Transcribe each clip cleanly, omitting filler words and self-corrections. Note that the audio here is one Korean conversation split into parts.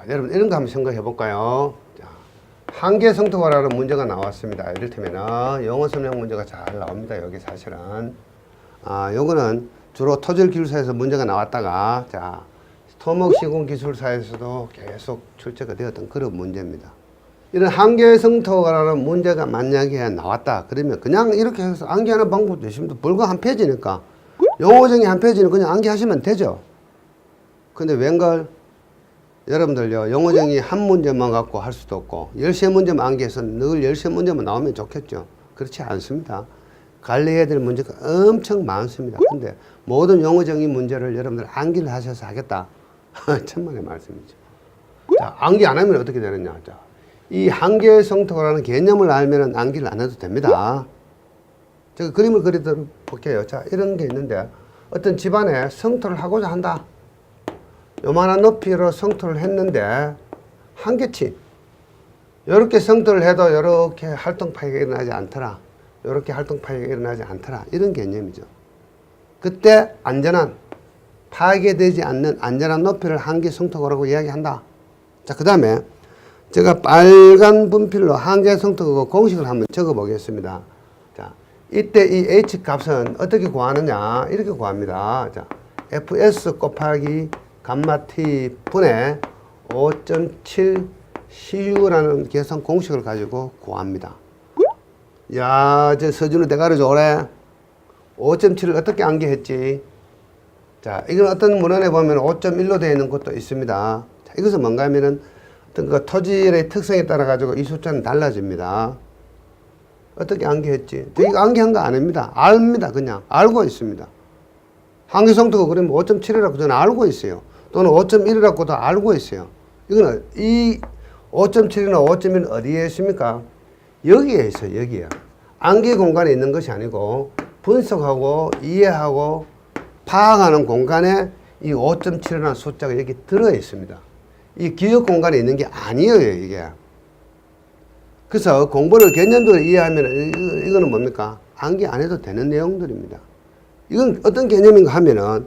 여러분 이런 거 한번 생각해 볼까요? 자, 한계 성토라는 문제가 나왔습니다. 이를테면 영어 선행 문제가 잘 나옵니다. 여기 사실은 요거는 주로 토질 기술사에서 문제가 나왔다가 자 토목 시공 기술사에서도 계속 출제가 되었던 그런 문제입니다. 이런 한계 성토라는 문제가 만약에 나왔다 그러면 그냥 이렇게 해서 암기하는 방법도 있습니다. 불과 한 페이지니까 용어정의 한 페이지는 그냥 암기하시면 되죠. 근데 웬걸 여러분들요, 영어정의 한 문제만 갖고 할 수도 없고 13문제만 암기해서 늘 13문제만 나오면 좋겠죠. 그렇지 않습니다. 관리해야 될 문제가 엄청 많습니다. 근데 모든 영어정의 문제를 여러분들 암기를 하셔서 하겠다. 천만의 말씀이죠. 자, 암기 안 하면 어떻게 되느냐. 자, 이 한계 성토라는 개념을 알면 암기를 안 해도 됩니다. 제가 그림을 그리도록 볼게요. 자, 이런 게 있는데 어떤 집안에 성토를 하고자 한다. 요만한 높이로 성토를 했는데 한계치. 요렇게 성토를 해도 요렇게 활동 파괴가 일어나지 않더라. 요렇게 활동 파괴가 일어나지 않더라. 이런 개념이죠. 그때 안전한, 파괴되지 않는 안전한 높이를 한계 성토라고 이야기한다. 자, 그 다음에 제가 빨간 분필로 한계 성토 공식을 한번 적어 보겠습니다. 자, 이때 이 H 값은 어떻게 구하느냐. 이렇게 구합니다. 자, fs 곱하기 감마 t 분의 5.7 CU라는 계산 공식을 가지고 구합니다. 야, 저 서준우 대가리 좋으래. 5.7을 어떻게 암기했지? 자, 이건 어떤 문헌에 보면 5.1로 되어 있는 것도 있습니다. 자, 이것은 뭔가 하면은 어떤 그 토질의 특성에 따라 가지고 이 숫자는 달라집니다. 어떻게 암기했지? 이거 암기한 거 아닙니다. 압니다. 그냥 알고 있습니다. 한계 성토가 그러면 5.7이라고 저는 알고 있어요. 또는 5.1이라고도 알고 있어요. 이거는 이 5.7이나 5.1은 어디에 있습니까? 여기에 있어요. 여기에. 암기 공간에 있는 것이 아니고 분석하고 이해하고 파악하는 공간에 이 5.7이라는 숫자가 여기 들어 있습니다. 이 기억 공간에 있는 게 아니에요. 이게. 그래서 공부를 개념적으로 이해하면 이거는 뭡니까? 암기 안 해도 되는 내용들입니다. 이건 어떤 개념인가 하면은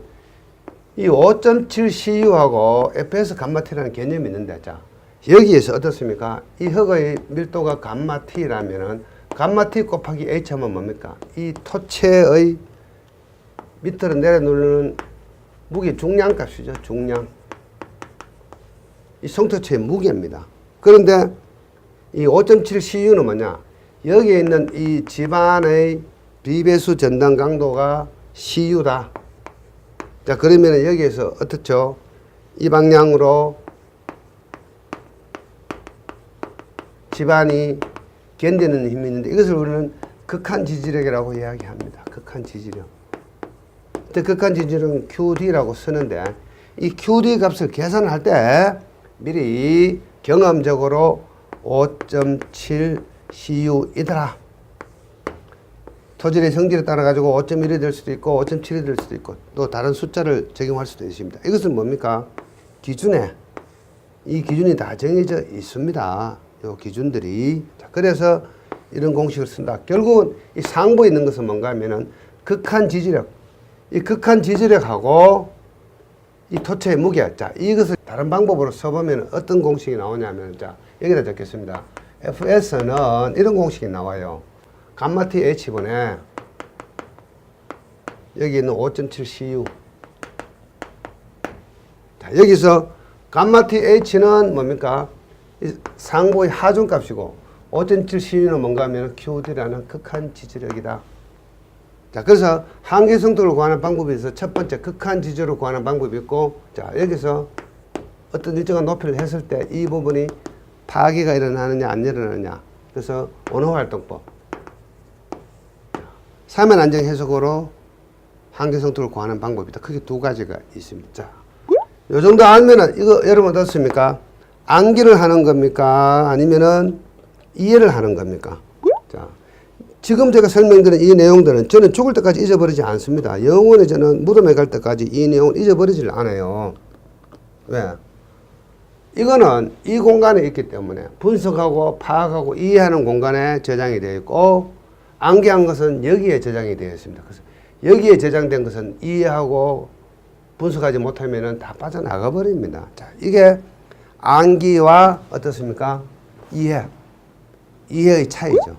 이 5.7 CU하고 fs 감마 t라는 개념이 있는데, 자, 여기에서 어떻습니까? 이 흙의 밀도가 감마 t라면은 감마 t 곱하기 h 하면 뭡니까? 이 토체의 밑으로 내려 누르는 무게 중량 값이죠. 중량. 이 성토체의 무게입니다. 그런데 이 5.7 CU는 뭐냐? 여기에 있는 이 집안의 비배수 전당 강도가 CU다. 자, 그러면 여기에서 어떻죠? 이 방향으로 집안이 견디는 힘이 있는데 이것을 우리는 극한 지지력이라고 이야기합니다. 극한 지지력. 극한 지지력은 QD라고 쓰는데 이 QD 값을 계산할 때 미리 경험적으로 5.7 CU이더라. 토질의 성질에 따라 가지고 5.1이 될 수도 있고 5.7이 될 수도 있고 또 다른 숫자를 적용할 수도 있습니다. 이것은 뭡니까? 기준에 이 기준이 다 정해져 있습니다. 이 기준들이. 자, 그래서 이런 공식을 쓴다. 결국은 이 상부에 있는 것은 뭔가 하면은 극한 지지력. 이 극한 지지력하고 이 토체의 무게. 자, 이것을 다른 방법으로 써보면 어떤 공식이 나오냐면, 자, 여기다 적겠습니다. FS는 이런 공식이 나와요. 감마 t h분에 여기 있는 5.7 CU. 자, 여기서 감마 t h는 뭡니까? 이 상부의 하중값이고 5.7 CU는 뭔가 하면 QD라는 극한 지지력이다. 자, 그래서 한계 성토를 구하는 방법이 있어. 첫 번째 극한 지지력을 구하는 방법이 있고, 자, 여기서 어떤 일정한 높이를 했을 때 이 부분이 파괴가 일어나느냐 안 일어나느냐. 그래서 원호활동법. 사면 안정 해석으로 한계 성토를 구하는 방법이다. 크게 두 가지가 있습니다. 자, 요 정도 알면은 이거 여러분 어떻습니까? 암기를 하는 겁니까? 아니면은 이해를 하는 겁니까? 자, 지금 제가 설명드린 이 내용들은 저는 죽을 때까지 잊어버리지 않습니다. 영원히 저는 무덤에 갈 때까지 이 내용을 잊어버리질 않아요. 왜? 이거는 이 공간에 있기 때문에 분석하고 파악하고 이해하는 공간에 저장이 되어 있고 암기한 것은 여기에 저장이 되어 있습니다. 그래서 여기에 저장된 것은 이해하고 분석하지 못하면 다 빠져나가 버립니다. 자, 이게 암기와 어떻습니까? 이해의 차이죠.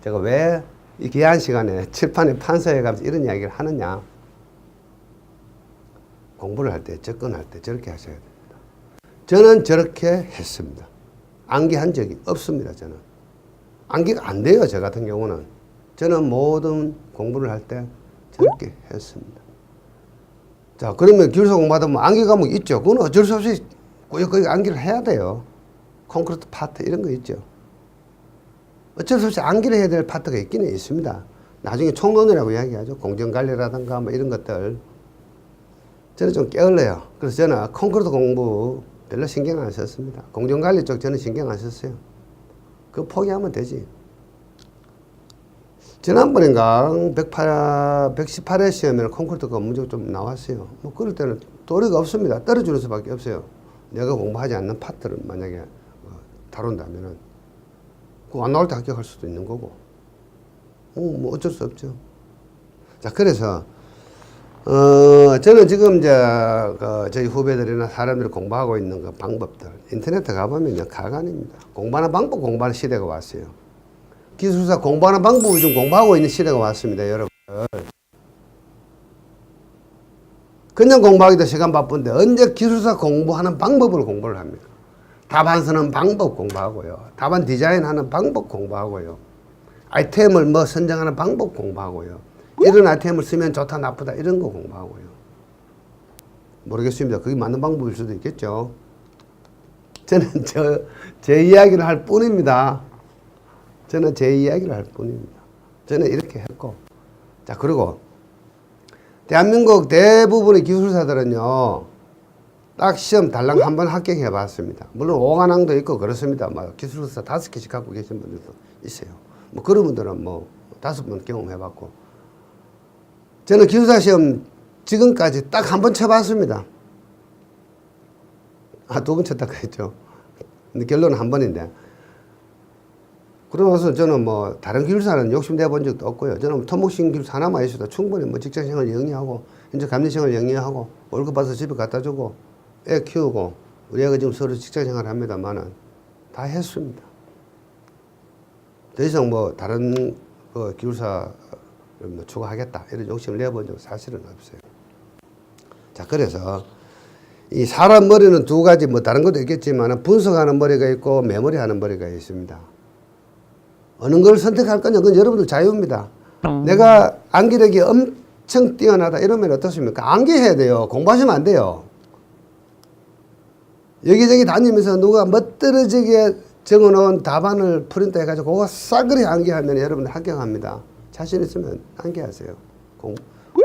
제가 왜 이 귀한 시간에 칠판에 판서해가면서 이런 이야기를 하느냐. 공부를 할 때, 접근할 때 저렇게 하셔야 됩니다. 저는 저렇게 했습니다. 암기한 적이 없습니다. 저는. 암기가 안 돼요. 저 같은 경우는. 저는 모든 공부를 할 때 저렇게 했습니다. 자, 그러면 기술사 공부하다 보면 암기 과목 있죠. 그건 어쩔 수 없이 꾸역꾸역 암기를 해야 돼요. 콘크리트 파트 이런 거 있죠. 어쩔 수 없이 암기를 해야 될 파트가 있기는 있습니다. 나중에 총론이라고 이야기하죠. 공정관리라든가 뭐 이런 것들. 저는 좀 게을러요. 그래서 저는 콘크리트 공부 별로 신경 안 썼습니다. 공정관리 쪽 저는 신경 안 썼어요. 그거 포기하면 되지. 지난번인가 118회 시험에는 콘크리트 문제가 좀 나왔어요. 뭐 그럴 때는 도리가 없습니다. 떨어지는 수밖에 없어요. 내가 공부하지 않는 파트를 만약에 다룬다면은 그거 안 나올 때 합격할 수도 있는 거고. 뭐 어쩔 수 없죠. 자, 그래서 저는 지금 이제 저희 후배들이나 사람들이 공부하고 있는 그 방법들 인터넷에 가보면요 가관입니다. 공부하는 방법 공부하는 시대가 왔어요. 기술사 공부하는 방법을 좀 공부하고 있는 시대가 왔습니다, 여러분. 그냥 공부하기도 시간 바쁜데 언제 기술사 공부하는 방법을 공부를 합니까? 답안 쓰는 방법 공부하고요. 답안 디자인하는 방법 공부하고요. 아이템을 뭐 선정하는 방법 공부하고요. 이런 아이템을 쓰면 좋다 나쁘다 이런 거 공부하고요. 모르겠습니다. 그게 맞는 방법일 수도 있겠죠. 저는 제 이야기를 할 뿐입니다. 저는 제 이야기를 할 뿐입니다. 저는 이렇게 했고. 자, 그리고 대한민국 대부분의 기술사들은요. 딱 시험 달랑 한번 합격해 봤습니다. 물론 5관왕도 있고 그렇습니다. 뭐 기술사 5개씩 갖고 계신 분들도 있어요. 뭐 그런 분들은 뭐 5번 경험해 봤고. 저는 기술사 시험 지금까지 딱 한 번 쳐봤습니다. 2번 쳤다고 했죠. 근데 결론은 한 번인데. 그러고 나서 저는 뭐 다른 기술사는 욕심내 본 적도 없고요. 저는 토목신 기술사 하나만 있어도 충분히 뭐 직장생활 영위하고 현재 감리생활 영위하고 월급 받아서 집에 갖다 주고 애 키우고 우리 애가 지금 서로 직장생활 합니다만은 다 했습니다. 더 이상 뭐 다른 기술사 뭐 추구하겠다 이런 욕심을 내본 적 사실은 없어요. 자, 그래서 이 사람 머리는 두 가지 뭐 다른 것도 있겠지만 분석하는 머리가 있고 메모리하는 머리가 있습니다. 어느 걸 선택할 거냐 그건 여러분들 자유입니다. 내가 암기력이 엄청 뛰어나다 이러면 어떻습니까? 암기해야 돼요. 공부하시면 안 돼요. 여기저기 다니면서 누가 멋들어지게 적어놓은 답안을 프린트 해가지고 그거 싸그리 암기하면 여러분들 합격합니다. 자신 있으면 암기하세요.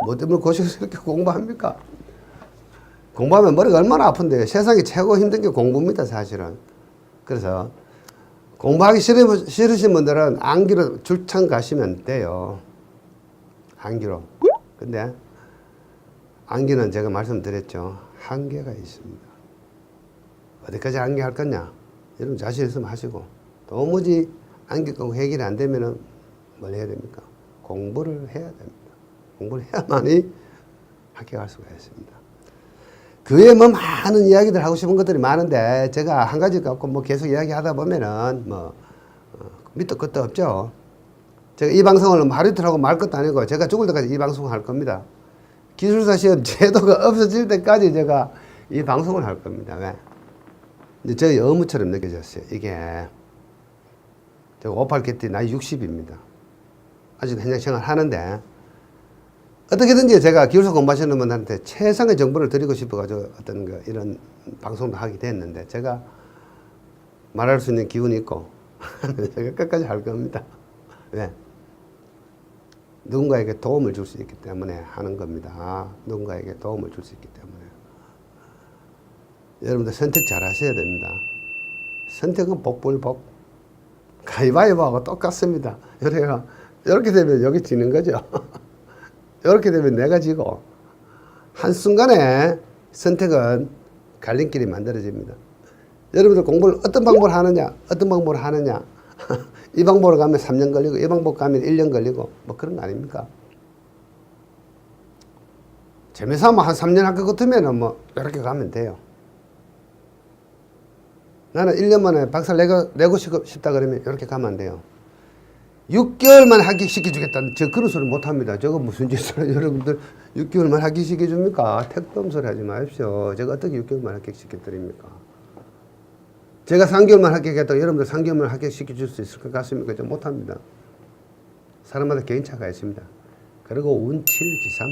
뭐 때문에 고생스럽게 공부합니까? 공부하면 머리가 얼마나 아픈데요. 세상에 최고 힘든 게 공부입니다, 사실은. 그래서 공부하기 싫으신 분들은 암기로 줄창 가시면 돼요. 암기로. 근데 암기는 제가 말씀드렸죠. 한계가 있습니다. 어디까지 암기할 거냐? 여러분 자신 있으면 하시고 도무지 암기 꼭 해결이 안 되면은 뭘 해야 됩니까? 공부를 해야 됩니다. 공부를 해야만이 합격할 수가 있습니다. 그 외에 뭐 많은 이야기들 하고 싶은 것들이 많은데 제가 한 가지 갖고 뭐 계속 이야기하다 보면은 뭐 밑도 끝도 없죠. 제가 이 방송을 하루 이틀 하고 말 것도 아니고 제가 죽을 때까지 이 방송을 할 겁니다. 기술사 시험 제도가 없어질 때까지 제가 이 방송을 할 겁니다. 왜? 근데 저 의무처럼 느껴졌어요. 이게 제가 58개띠 나이 60입니다. 아직 현장 생활 하는데 어떻게든지 제가 기술사 공부하시는 분들한테 최상의 정보를 드리고 싶어가지고 어떤 이런 방송도 하게 됐는데 제가 말할 수 있는 기운이 있고 제가 끝까지 할 겁니다. 왜? 누군가에게 도움을 줄 수 있기 때문에 하는 겁니다. 누군가에게 도움을 줄 수 있기 때문에. 여러분들 선택 잘 하셔야 됩니다. 선택은 복불복. 가위바위보하고 똑같습니다. 이렇게 되면 여기 지는 거죠. 이렇게 되면 내가 지고 한순간에 선택은 갈림길이 만들어집니다. 여러분들 공부를 어떤 방법을 하느냐 어떤 방법을 하느냐 이 방법으로 가면 3년 걸리고 이 방법 가면 1년 걸리고 뭐 그런 거 아닙니까? 재미삼아 한 3년 할 것 같으면 뭐 이렇게 가면 돼요. 나는 1년 만에 박사를 내고 싶다 그러면 이렇게 가면 안 돼요. 6개월 만에 합격시켜주겠다는 저 그런 소리 못합니다. 저거 무슨 짓을 여러분들 6개월 만에 합격시켜줍니까? 택도 소리 하지 마십시오. 제가 어떻게 6개월 만에 합격시켜드립니까? 제가 3개월 만에 합격했다고 여러분들 3개월 만에 합격시켜줄 수 있을 것 같습니까? 저 못합니다. 사람마다 개인차가 있습니다. 그리고 운칠기삼.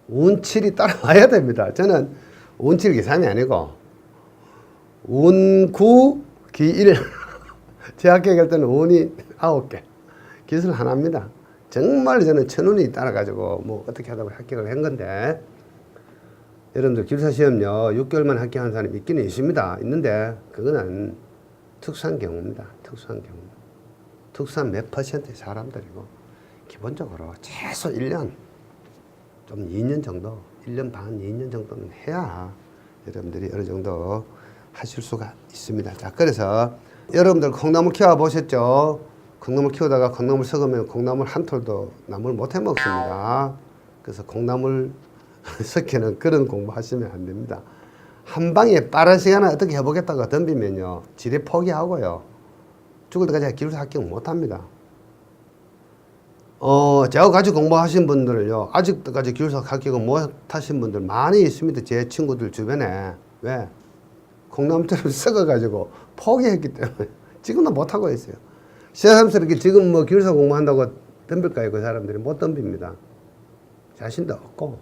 운칠이 따라와야 됩니다. 저는 운칠기삼이 아니고 운구기일. 제 합격할 때는 운이 9개, 기술 하나입니다. 정말 저는 천운이 따라가지고 뭐 어떻게 하다가 합격을 한 건데, 여러분들 기술사 시험요 6개월 만에 합격한 사람이 있기는 있습니다. 있는데 그거는 특수한 경우입니다. 특수한 경우. 특수한 몇 퍼센트의 사람들이고, 기본적으로 최소 1년, 좀 2년 정도, 1년 반, 2년 정도는 해야 여러분들이 어느 정도 하실 수가 있습니다. 자, 그래서 여러분들 콩나물 키워 보셨죠? 콩나물 키우다가 콩나물 썩으면 콩나물 한 톨도 나물 못 해 먹습니다. 그래서 콩나물 썩히는 그런 공부 하시면 안 됩니다. 한 방에 빠른 시간에 어떻게 해보겠다고 덤비면요, 지뢰 포기하고요, 죽을 때까지 기술사 합격 못 합니다. 제가 같이 공부하신 분들을요, 아직까지 기술사 합격을 못 하신 분들 많이 있습니다. 제 친구들 주변에. 왜? 콩나물처럼 썩어가지고 포기했기 때문에 지금도 못하고 있어요. 새삼스럽게 지금 뭐 기술사 공부한다고 덤빌까요? 그 사람들이 못 덤빕니다. 자신도 없고,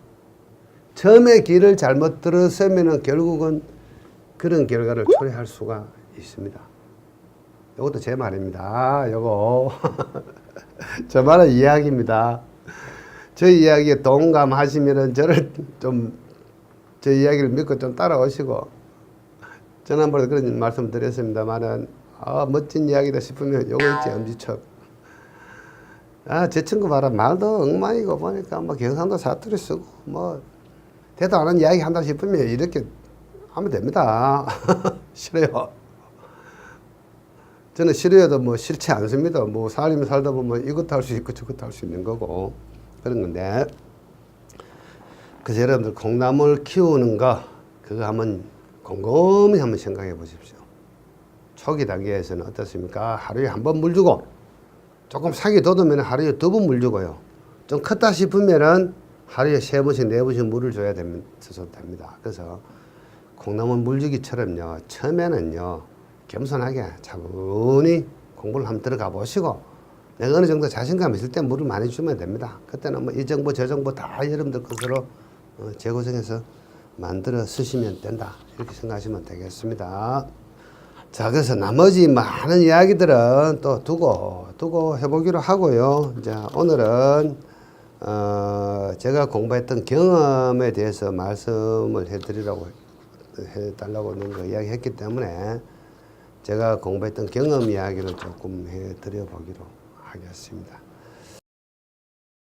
처음에 길을 잘못 들었으면 결국은 그런 결과를 초래할 수가 있습니다. 이것도 제 말입니다. 요거 저 말은 이야기입니다. 저 이야기에 동감하시면은 저를 좀, 저 이야기를 믿고 좀 따라오시고, 지난번에 그런 말씀 드렸습니다만은, 멋진 이야기다 싶으면 요거 있지, 엄지척. 제 친구 봐라, 말도 엉망이고 보니까 뭐 경상도 사투리 쓰고 뭐 대도 안 하는 이야기 한다 싶으면 이렇게 하면 됩니다. 싫어요. 저는 싫어도 뭐 싫지 않습니다. 뭐 살면 살다 보면 이것도 할 수 있고 저것도 할 수 있는 거고 그런 건데, 그래서 여러분들 콩나물 키우는 거 그거 한번 곰곰이 한번 생각해 보십시오. 초기 단계에서는 어떻습니까? 하루에 한 번 물 주고, 조금 sak이 돋으면 하루에 2번 물 주고요. 좀 컸다 싶으면은 하루에 3번씩 4번씩 물을 줘야 됩니다. 그래서 콩나물 물 주기처럼요, 처음에는요 겸손하게 차분히 공부를 한번 들어가 보시고, 내가 어느 정도 자신감 있을 때 물을 많이 주면 됩니다. 그때는 뭐 이 정보 저 정보 다 여러분들 것으로 재고정해서 만들어 쓰시면 된다, 이렇게 생각하시면 되겠습니다. 자, 그래서 나머지 많은 이야기들은 또 두고 해보기로 하고요. 자, 오늘은 제가 공부했던 경험에 대해서 말씀을 해달라고 이야기했기 때문에 제가 공부했던 경험 이야기를 조금 해드려 보기로 하겠습니다.